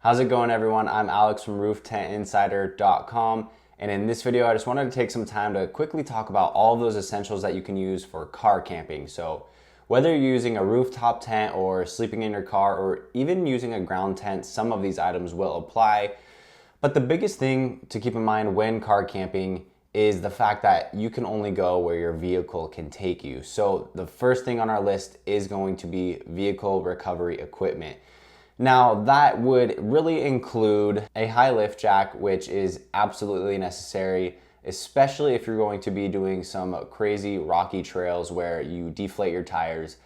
How's it going, everyone? I'm Alex from RoofTentInsider.com, and in this video I just wanted to take some time to quickly talk about all of those essentials that you can use for car camping. So whether you're using a rooftop tent or sleeping in your car or even using a ground tent, some of these items will apply. But the biggest thing to keep in mind when car camping is the fact that you can only go where your vehicle can take you. So the first thing on our list is going to be vehicle recovery equipment. Now that would really include a high lift jack, which is absolutely necessary, especially if you're going to be doing some crazy rocky trails where you deflate your tires.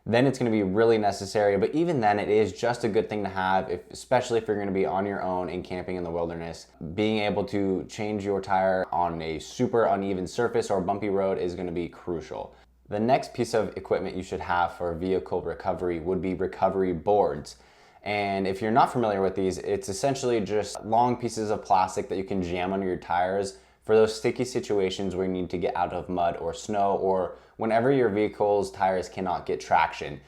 Then it's going to be really necessary, but even then it is just a good thing to have, especially if you're going to be on your own and camping in the wilderness. Being able to change your tire on a super uneven surface or bumpy road is going to be crucial. The next piece of equipment you should have for vehicle recovery would be recovery boards. And if you're not familiar with these, it's essentially just long pieces of plastic that you can jam under your tires for those sticky situations where you need to get out of mud or snow, or whenever your vehicle's tires cannot get traction.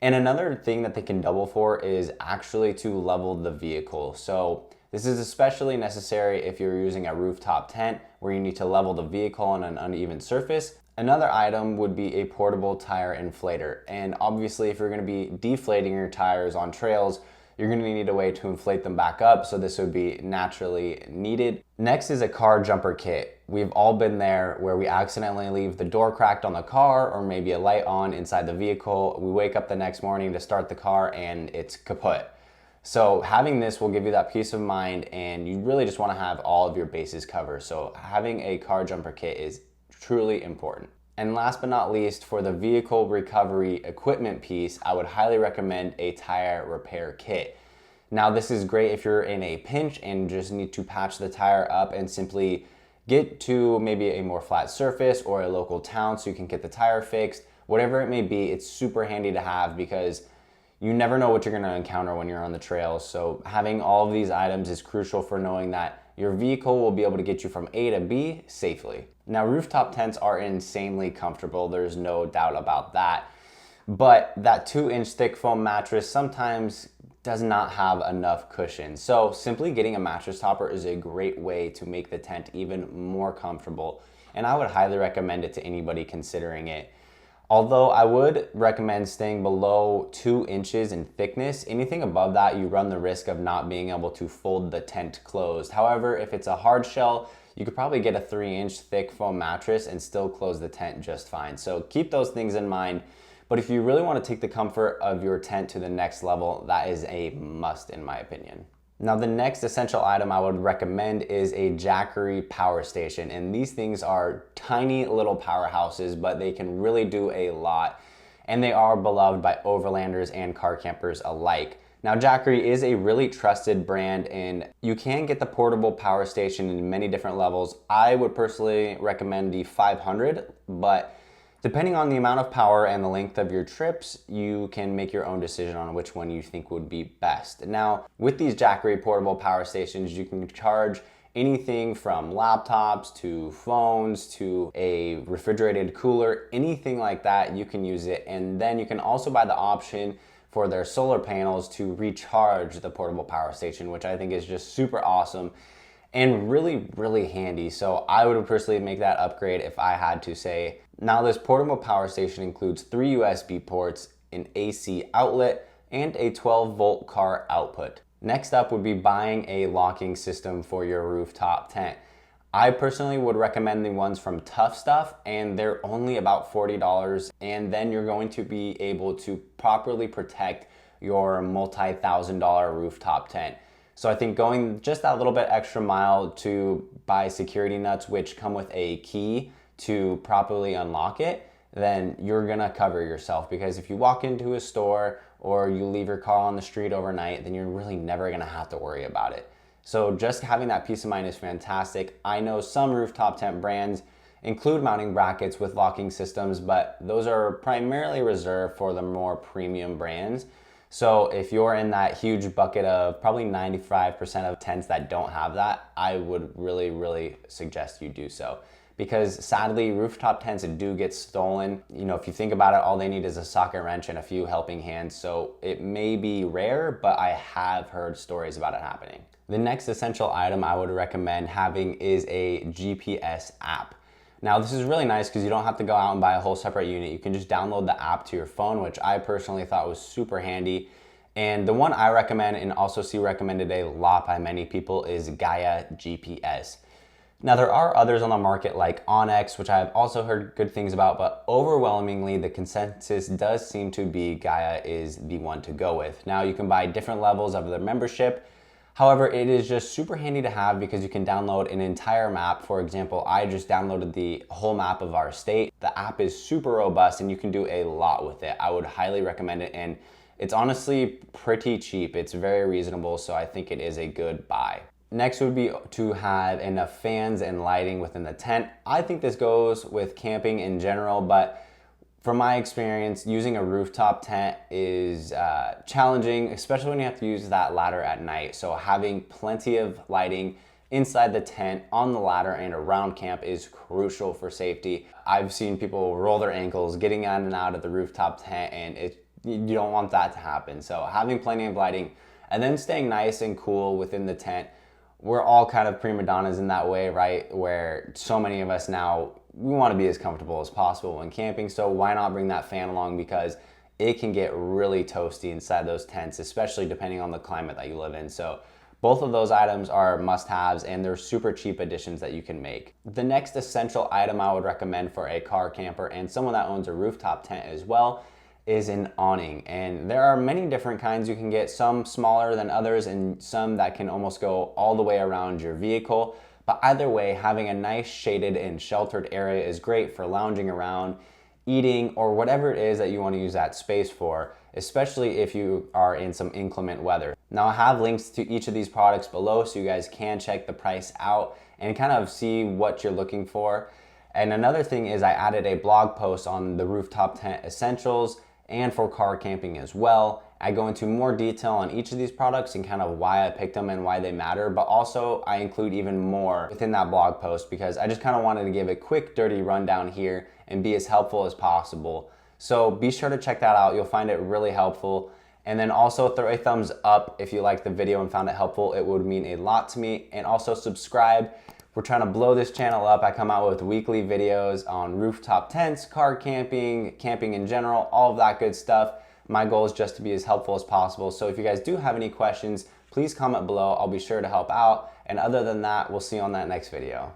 And another thing that they can double for is actually to level the vehicle. So this is especially necessary if you're using a rooftop tent where you need to level the vehicle on an uneven surface. Another item would be a portable tire inflator. And obviously if you're going to be deflating your tires on trails, you're going to need a way to inflate them back up, so this would be naturally needed. Next is a car jumper kit. We've all been there where we accidentally leave the door cracked on the car or maybe a light on inside the vehicle. We wake up the next morning to start the car and it's kaput. So having this will give you that peace of mind, and you really just want to have all of your bases covered. So having a car jumper kit is truly important. And last but not least, for the vehicle recovery equipment piece, I would highly recommend a tire repair kit. Now this is great if you're in a pinch and just need to patch the tire up and simply get to maybe a more flat surface or a local town so you can get the tire fixed. Whatever it may be, it's super handy to have because you never know what you're going to encounter when you're on the trails. So having all of these items is crucial for knowing that your vehicle will be able to get you from A to B safely. Now, rooftop tents are insanely comfortable. There's no doubt about that. But that 2-inch thick foam mattress sometimes does not have enough cushion. So simply getting a mattress topper is a great way to make the tent even more comfortable. And I would highly recommend it to anybody considering it. Although I would recommend staying below 2 inches in thickness. Anything above that, you run the risk of not being able to fold the tent closed. However, if it's a hard shell, you could probably get a 3-inch thick foam mattress and still close the tent just fine. So keep those things in mind. But if you really want to take the comfort of your tent to the next level, that is a must in my opinion. Now the next essential item I would recommend is a Jackery power station. And these things are tiny little powerhouses, but they can really do a lot. And they are beloved by overlanders and car campers alike. Now Jackery is a really trusted brand, and you can get the portable power station in many different levels. I would personally recommend the 500, but depending on the amount of power and the length of your trips, you can make your own decision on which one you think would be best. Now, with these Jackery portable power stations, you can charge anything from laptops to phones to a refrigerated cooler, anything like that, you can use it. And then you can also buy the option for their solar panels to recharge the portable power station, which I think is just super awesome and really, really handy. So I would personally make that upgrade if I had to say. Now this portable power station includes 3 USB ports, an AC outlet, and a 12-volt car output. Next up would be buying a locking system for your rooftop tent. I personally would recommend the ones from Tough Stuff, and they're only about $40, and then you're going to be able to properly protect your multi-$1,000 rooftop tent. So I think going just that little bit extra mile to buy security nuts, which come with a key to properly unlock it, then you're gonna cover yourself, because if you walk into a store or you leave your car on the street overnight, then you're really never gonna have to worry about it. So just having that peace of mind is fantastic. I know some rooftop tent brands include mounting brackets with locking systems, but those are primarily reserved for the more premium brands. So if you're in that huge bucket of probably 95% of tents that don't have that, I would really, really suggest you do so. because sadly rooftop tents do get stolen. You know, if you think about it, all they need is a socket wrench and a few helping hands. So it may be rare, but I have heard stories about it happening. The next essential item I would recommend having is a GPS app. Now this is really nice because you don't have to go out and buy a whole separate unit. You can just download the app to your phone, which I personally thought was super handy. And the one I recommend and also see recommended a lot by many people is Gaia GPS. Now there are others on the market like Awning, which I've also heard good things about, but overwhelmingly the consensus does seem to be Gaia is the one to go with. Now you can buy different levels of the membership. However, it is just super handy to have because you can download an entire map. For example, I just downloaded the whole map of our state. The app is super robust and you can do a lot with it. I would highly recommend it, and it's honestly pretty cheap. It's very reasonable, so I think it is a good buy. Next would be to have enough fans and lighting within the tent. I think this goes with camping in general, but from my experience, using a rooftop tent is challenging, especially when you have to use that ladder at night. So having plenty of lighting inside the tent, on the ladder, and around camp is crucial for safety. I've seen people roll their ankles getting on and out of the rooftop tent, and you don't want that to happen. So having plenty of lighting and then staying nice and cool within the tent. We're all kind of prima donnas in that way, right? Where so many of us now, we want to be as comfortable as possible when camping, so why not bring that fan along, because it can get really toasty inside those tents, especially depending on the climate that you live in. So both of those items are must-haves, and they're super cheap additions that you can make. The next essential item I would recommend for a car camper and someone that owns a rooftop tent as well is an awning. And there are many different kinds you can get, some smaller than others and some that can almost go all the way around your vehicle. But either way, having a nice shaded and sheltered area is great for lounging around, eating, or whatever it is that you want to use that space for, especially if you are in some inclement weather. Now I have links to each of these products below so you guys can check the price out and kind of see what you're looking for. And another thing is I added a blog post on the rooftop tent essentials and for car camping as well. I go into more detail on each of these products and kind of why I picked them and why they matter, but also I include even more within that blog post because I just kind of wanted to give a quick dirty rundown here and be as helpful as possible. So be sure to check that out. You'll find it really helpful. And then also throw a thumbs up if you liked the video and found it helpful. It would mean a lot to me. And also subscribe. We're trying to blow this channel up. I come out with weekly videos on rooftop tents, car camping, camping in general, all of that good stuff. My goal is just to be as helpful as possible. So if you guys do have any questions, please comment below. I'll be sure to help out. And other than that, we'll see you on that next video.